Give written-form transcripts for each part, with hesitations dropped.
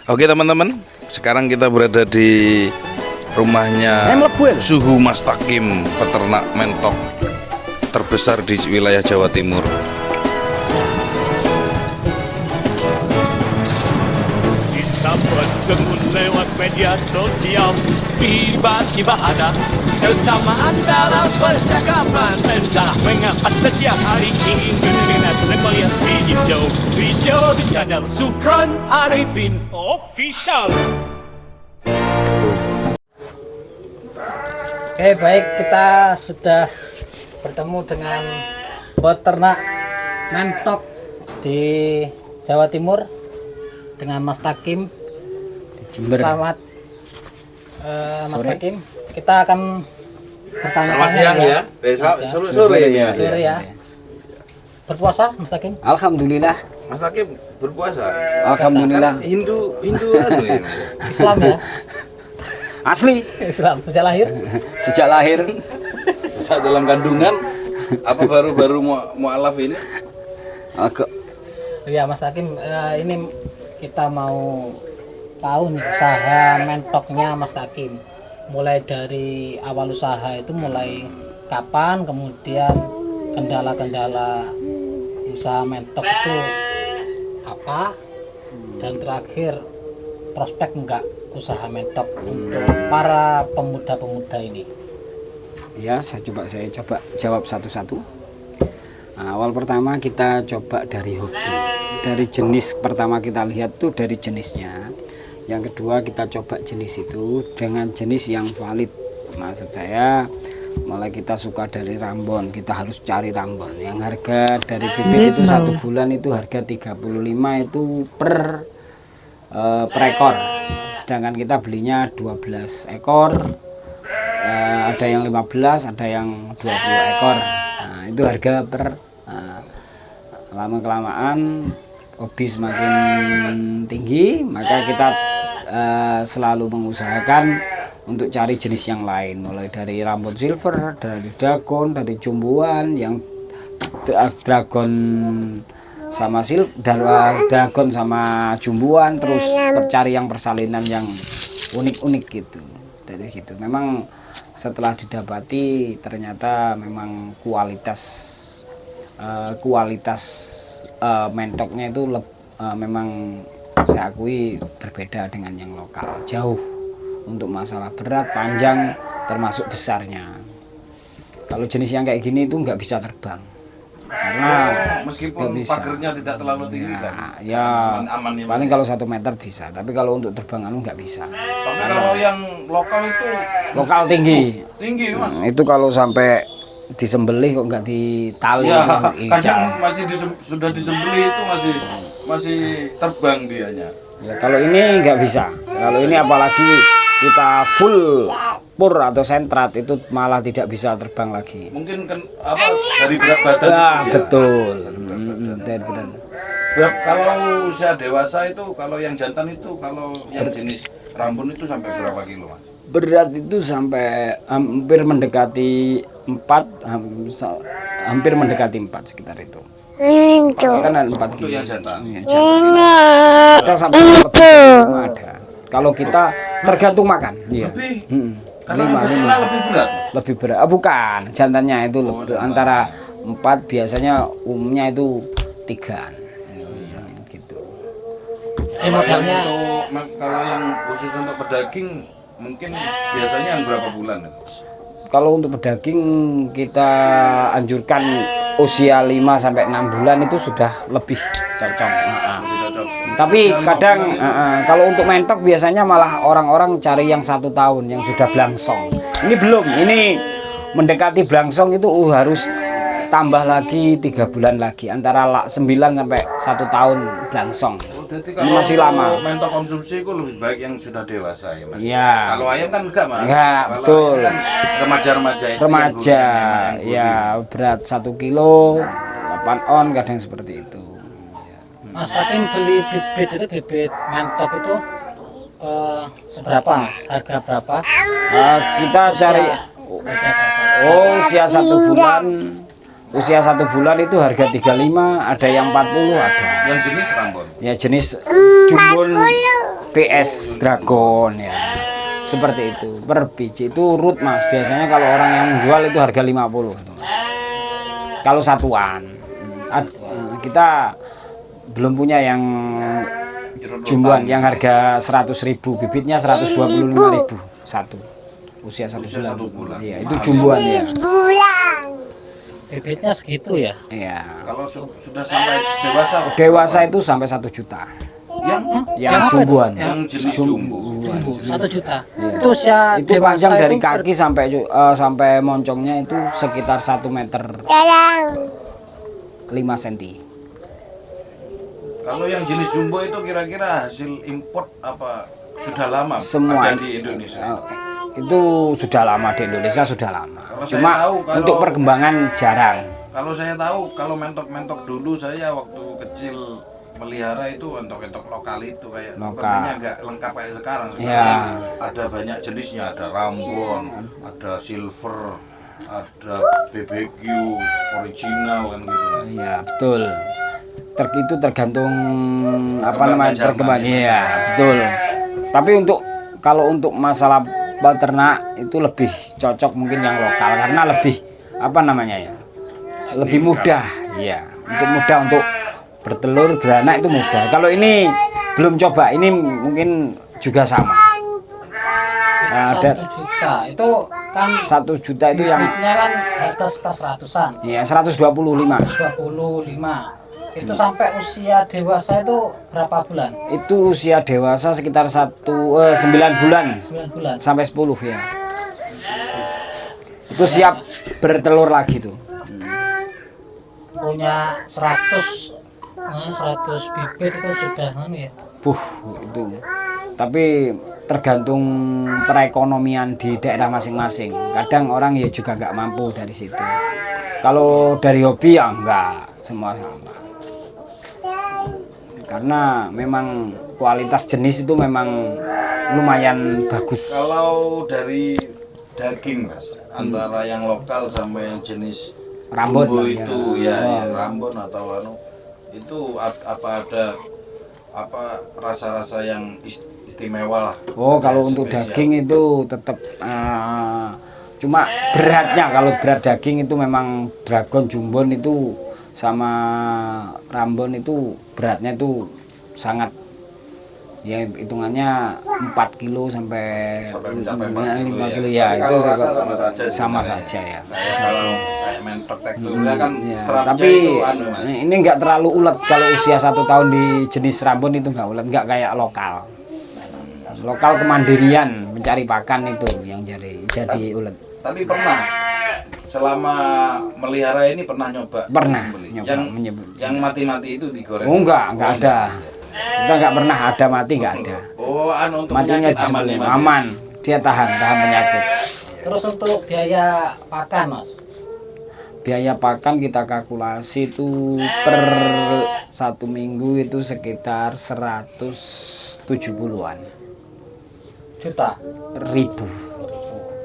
Oke teman-teman, sekarang kita berada di rumahnya Suhu Mastakim, peternak mentok terbesar di wilayah Jawa Timur. Kita bertemu lewat media sosial, tiba-tiba ada kesamaan dalam percakapan. Entah mengapa setiap hari ingin melihat video di channel Sukron Arifin Official. Oke, baik, kita sudah bertemu dengan peternak mentok di Jawa Timur dengan Mas Takim di Jember. Selamat Mas Takim. Kita akan bertanya. Selamat siang ya. Sore ya. Sore ya. Berpuasa Mas Takim? Alhamdulillah. Mas Takim berpuasa. Alhamdulillah. Kan Hindu anu ya. Islam ya? Asli Islam sejak lahir. sejak lahir. Sejak dalam kandungan apa baru mualaf ini? Agak Ya Mas Takim, ini kita mau tahu nih usaha mentoknya Mas Takim. Mulai dari awal usaha itu mulai kapan, kemudian kendala-kendala usaha mentok itu apa, dan terakhir prospek enggak usaha mentok untuk para pemuda-pemuda ini. ya, saya coba jawab satu-satu. Nah, awal pertama kita coba dari hobi. Dari jenis pertama kita lihat tuh dari jenisnya. Yang kedua kita coba jenis itu dengan jenis yang valid. Maksud saya mulai kita suka dari rambon, kita harus cari rambon yang harga dari bibit itu 1 bulan itu harga 35 itu per ekor, sedangkan kita belinya 12 ekor, ada yang 15, ada yang 20 ekor. Nah, itu harga per lama kelamaan hobi semakin tinggi, maka kita selalu mengusahakan untuk cari jenis yang lain, mulai dari rambut silver, dari dagon, dari jumbuan, yang dragon sama dagon sama jumbuan, terus cari yang persalinan yang unik-unik gitu. Dari situ memang setelah didapati ternyata memang kualitas mentoknya itu memang saya akui berbeda dengan yang lokal, jauh untuk masalah berat, panjang, termasuk besarnya. Kalau jenis yang kayak gini itu nggak bisa terbang karena meskipun pagernya tidak terlalu tinggi kan. Ya, aman ya, paling kalau 1 meter bisa, tapi kalau untuk terbang nggak bisa. Tapi kalau yang lokal itu Lokal tinggi. Mas. Itu kalau sampai disembelih kok nggak ditali, Ya, ical. kadang sudah disembelih itu masih terbang dianya. Ya, kalau ini nggak bisa. Kalau ini apalagi kita full pur atau sentrat itu malah tidak bisa terbang lagi. Mungkin kan dari berat badan Ya, itu ya. betul. Berat. Kalau usia dewasa itu, kalau yang jantan itu, kalau yang jenis rambun itu sampai berapa kilo, Mas? Berat itu sampai hampir mendekati 4, hampir mendekati 4 sekitar itu. Kan ada 4 Untuk kilo. yang jantan. Ya, jantan. Ada sampai lebih dari 5 ada. Kalau kita tergantung makan, iya. Karena Lima. lebih berat. Lebih berat. Bukan, jantannya itu antara 4, biasanya umumnya itu 3. Gitu. Modelnya Kalau yang khusus untuk pedaging mungkin biasanya yang berapa bulan? Kalau untuk pedaging kita anjurkan usia 5 sampai 6 bulan itu sudah lebih cocok. Tapi kadang kalau untuk mentok biasanya malah orang-orang cari yang 1 tahun yang sudah blangsong. Ini belum, ini mendekati blangsong itu harus tambah lagi 3 bulan lagi, antara 9 sampai 1 tahun blangsong. Jadi Ini masih lama. Mentok konsumsi itu lebih baik yang sudah dewasa ya, Mas. Iya. Kalau ayam kan enggak, Mas. Enggak, Kalau betul. ayam kan remaja-remaja itu. Remaja, yang ya berat 1 kilo, 8 on kadang seperti itu. Mas Takim beli bibit itu, bibit mentok itu seberapa? Harga berapa? Kita cari Usia berapa? usia 1 bulan. Usia 1 bulan itu harga 35, ada yang 40 ada. Yang jenis rambon. Ya jenis jumbul VS Dragon ya. Seperti itu. Per biji itu root Mas. Biasanya kalau orang yang jual itu harga 50 gitu, Mas. Kalau satuan. Kita belum punya yang jumbuan yang harga 100.000, bibitnya 125.000 satu. Usia satu bulan. Iya, itu jumbuan ya. Bibitnya segitu ya? Iya. Kalau sudah sampai dewasa, Dewasa itu sampai 1 juta. Yang apa jumbuan. itu? yang jenis jumbo. Jumbo 1 juta. Iya. Itu usia Itu dewasa panjang dari itu kaki sampai moncongnya itu sekitar 1 meter 5 cm. Kalau yang jenis jumbo itu kira-kira hasil import apa sudah lama Semua ada di Indonesia? Itu sudah lama di Indonesia, sudah lama. Kalau Cuma saya tahu, untuk perkembangan jarang. Kalau saya tahu, kalau mentok-mentok dulu saya waktu kecil melihara itu entok-entok lokal itu kayak Lokal. sepertinya nggak lengkap kayak sekarang. Ya. Ada banyak jenisnya, ada Rambon, ada Silver, ada BBQ original kan gitu. Iya, betul. Itu tergantung apa Perkembangan namanya zaman, perkembangan. ya. Iya, betul. Tapi kalau untuk masalah peternak itu lebih cocok mungkin yang lokal karena lebih apa namanya ya? Lebih mudah. Iya, mudah untuk bertelur, beranak itu mudah. Kalau ini belum coba, ini mungkin juga sama. Nah, 1 juta. Itu kan 1 juta itu yang bibitnya kan harga sekitar 100-an. ya 125. 125. Itu sampai usia dewasa itu berapa bulan? Itu usia dewasa sekitar 9 bulan 9 bulan. sampai 10 ya. Itu siap bertelur lagi tuh. Punya 100 bibit itu sudah ya. Itu. Tapi tergantung perekonomian di daerah masing-masing. Kadang orang ya juga nggak mampu dari situ. Kalau dari hobi ya enggak, semua sama. Karena memang kualitas jenis itu memang lumayan bagus. Kalau dari daging Mas, antara yang lokal sama yang jenis Rambon jumbo lah, itu ya, yang Rambon atau itu apa ada apa rasa-rasa yang istimewa lah. Oh, kalau Kayak untuk spesial. daging itu tetap cuma beratnya, kalau berat daging itu memang Dragon Jumbon itu sama Rambon itu beratnya itu sangat ya hitungannya 4 kilo sampai mencapai 5 4 kilo ya. ya, itu Kalau rasa sama sama saja saja ya. Kayak kalau kayak mentok teksturnya kan Ya, serapnya tapi itu Mas. ini nggak terlalu ulet. Kalau usia 1 tahun di jenis Rambon itu nggak ulet, nggak kayak lokal. Lokal kemandirian mencari pakan itu yang jadi ulet. Tapi pernah selama melihara ini pernah nyoba Pernah membeli? nyoba yang mati-mati itu digoreng. Oh enggak ada. Kita nggak pernah ada mati, nggak ada. Oh, untuk Matinya penyakit aman nih, Mas. aman. Dia tahan penyakit. Terus untuk biaya pakan, Mas? Biaya pakan kita kalkulasi itu per 1 minggu itu sekitar 170-an Juta. ribu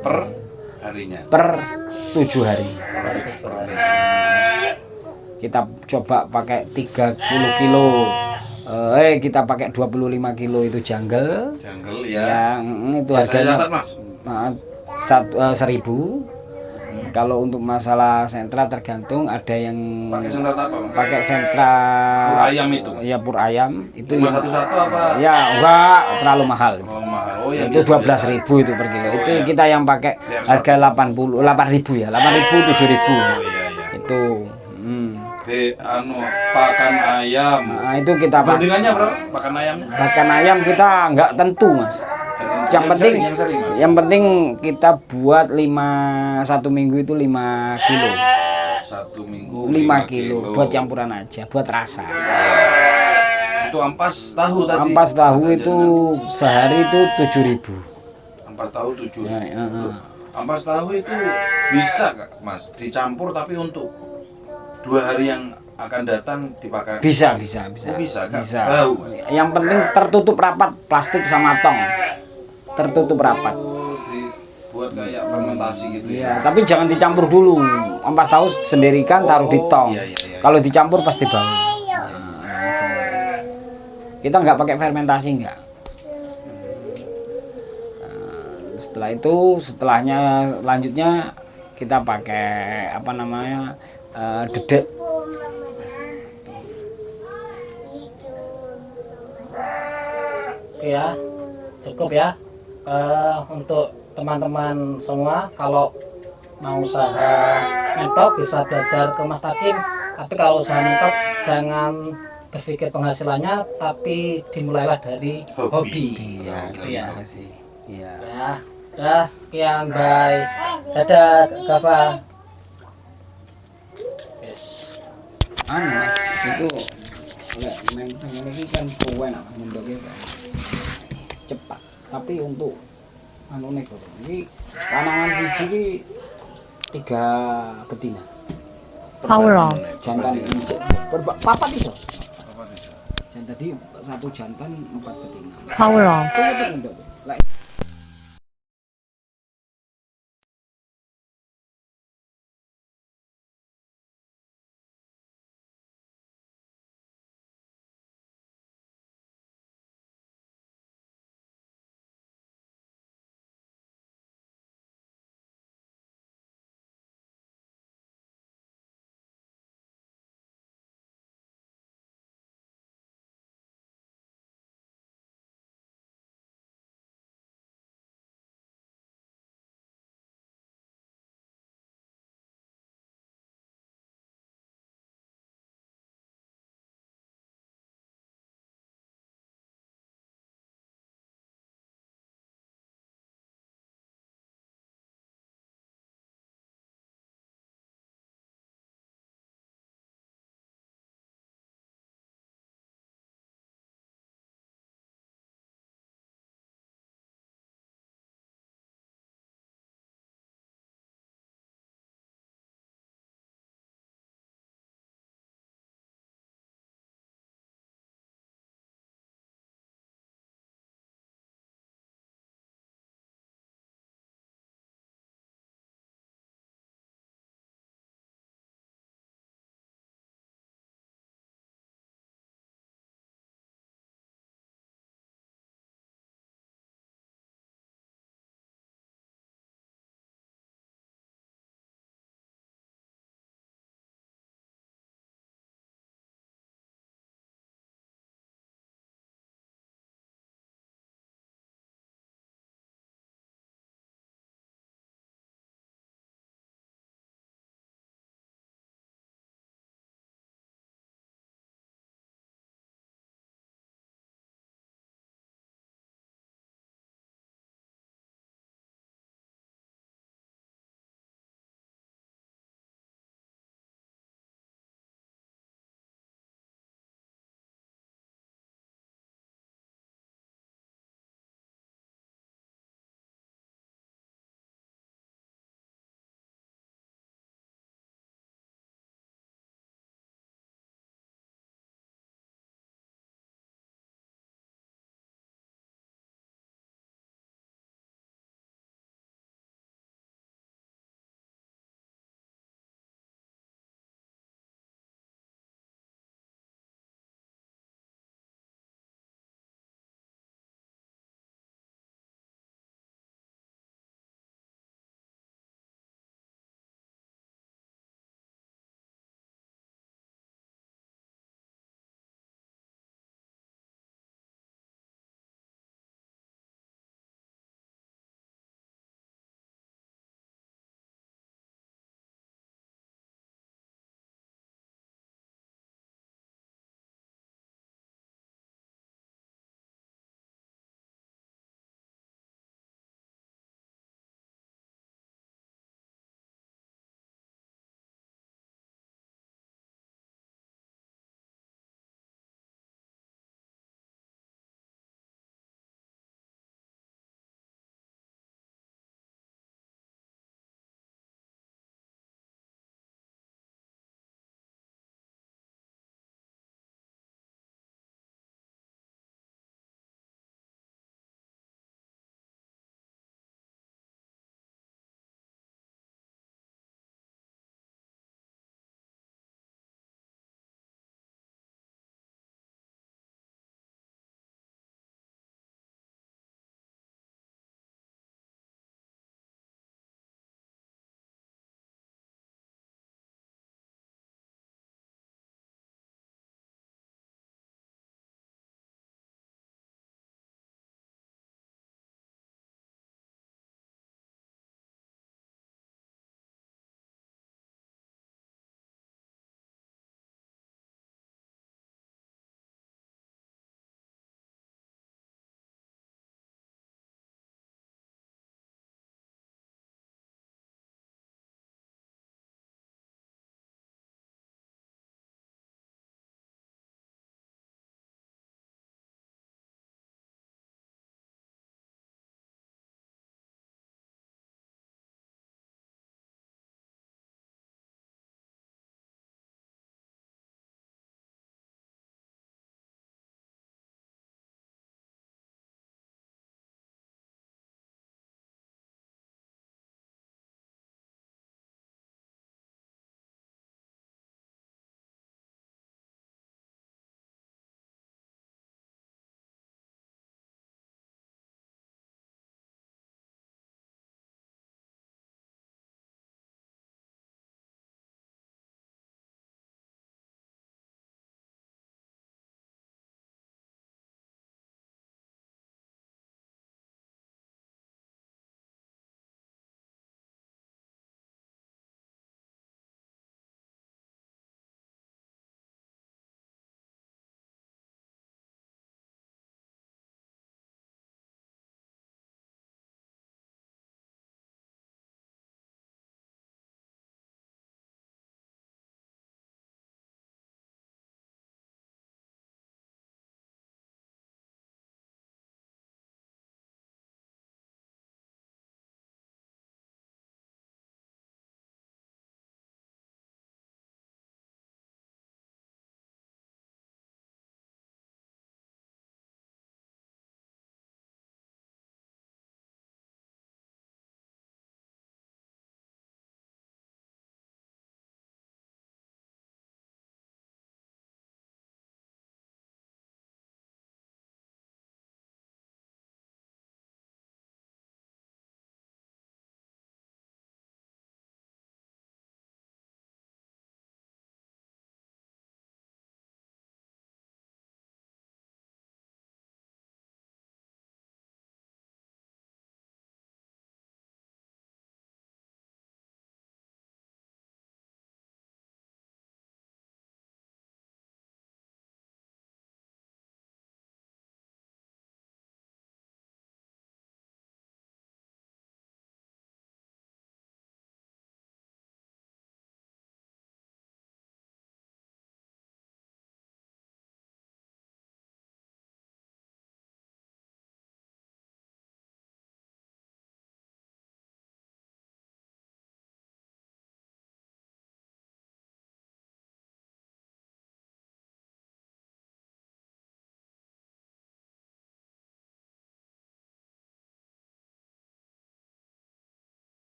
Per harinya. per 7 hari. Kita coba pakai 30 kilo. Kita pakai 25 kilo itu jungle. Jungle ya. Yang itu Saya harganya catat, Mas. 1.000. Kalau untuk masalah sentra tergantung, ada yang Pakai sendal apa, Mas? pakai sentra Pur ayam itu. ya pur ayam itu Cuma yang satu-satu apa? ya enggak terlalu mahal. Oh, mahal. Oh, ya Itu 12.000 itu per kilo. Itu iya. kita yang pakai harga 8.000 ya, 8.000 7.000. Oh, iya, iya. Itu Pakan ayam. nah, itu kita pakai. Bandingannya berapa? Pakan ayamnya? Pakan ayam kita enggak tentu, Mas. Yang penting sering, Mas. yang penting kita buat 1 minggu itu 5 kilo. 1 minggu 5 kilo buat campuran aja, buat rasa. Itu ampas tahu tadi. Ampas tahu itu sehari itu 7.000. Ampas tahu 7. Ya, Ampas tahu itu bisa Kak, Mas, dicampur tapi untuk 2 hari yang akan datang dipakai. Bisa. Oh, bisa, Kak. Bisa. Bau. Yang penting tertutup rapat plastik sama tong. Tertutup rapat. Oh, dibuat kayak fermentasi gitu ya. Ya, tapi jangan dicampur dulu. Ampas tahu sendirikan taruh di tong. Iya. Kalau dicampur pasti bau. Kita nggak pakai fermentasi nggak. setelahnya lanjutnya kita pakai apa namanya dedek. Oke ya, cukup ya. Untuk teman-teman semua, kalau mau usaha mentok bisa belajar ke Mas Takim. Tapi kalau usaha mentok jangan berpikir penghasilannya, tapi dimulailah dari hobi. Iya, Gitu ya. terima kasih. Iya. Ya, udah sekian, bye. Dadah, Gava. Yes. Mas itu lek menteng ini kan suwe nak mundoknya kan cepat, tapi untuk anu nego ini lanangan siji iki 3 betina. Power. Jantan papat iso. Jantan tadi 1 jantan 4 betina. Power. Itu mundok.